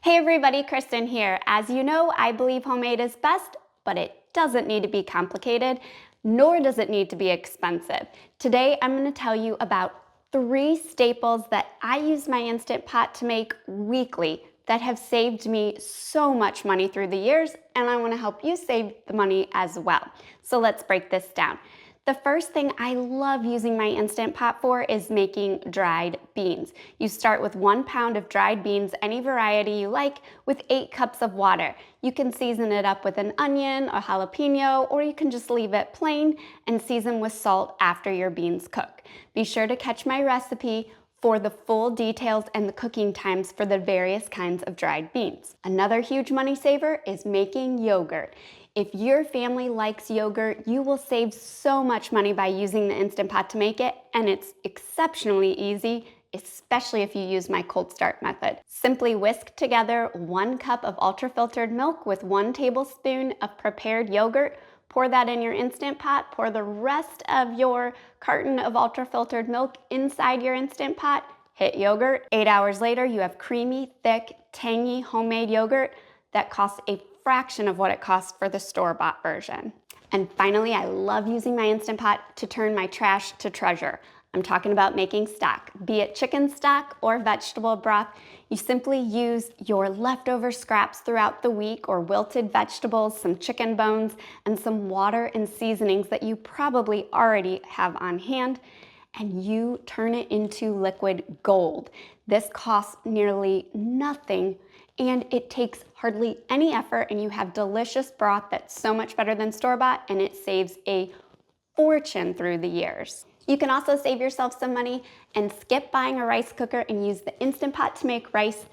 Hey everybody, Kristen here. As you know, I believe homemade is best, but it doesn't need to be complicated, nor does it need to be expensive. Today, I'm going to tell you about 3 staples that I use my Instant Pot to make weekly that have saved me so much money through the years, and I want to help you save the money as well. So let's break this down. The first thing I love using my Instant Pot for is making dried beans. You start with 1 pound of dried beans, any variety you like, with 8 cups of water. You can season it up with an onion or jalapeno, or you can just leave it plain and season with salt after your beans cook. Be sure to catch my recipe for the full details and the cooking times for the various kinds of dried beans. Another huge money saver is making yogurt. If your family likes yogurt, you will save so much money by using the Instant Pot to make it, and it's exceptionally easy, especially if you use my cold start method. Simply whisk together 1 cup of ultra-filtered milk with 1 tablespoon of prepared yogurt. Pour that in your Instant Pot, pour the rest of your carton of ultra-filtered milk inside your Instant Pot, hit yogurt. 8 hours later, you have creamy, thick, tangy homemade yogurt that costs a fraction of what it costs for the store-bought version. And finally, I love using my Instant Pot to turn my trash to treasure. I'm talking about making stock, be it chicken stock or vegetable broth. You simply use your leftover scraps throughout the week or wilted vegetables, some chicken bones, and some water and seasonings that you probably already have on hand, and you turn it into liquid gold. This costs nearly nothing, and it takes hardly any effort, and you have delicious broth that's so much better than store-bought, and it saves a fortune through the years. You can also save yourself some money and skip buying a rice cooker and use the Instant Pot to make rice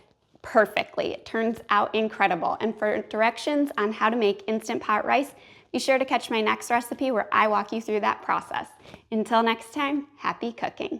perfectly. It turns out incredible. And for directions on how to make Instant Pot rice, be sure to catch my next recipe where I walk you through that process. Until next time, happy cooking.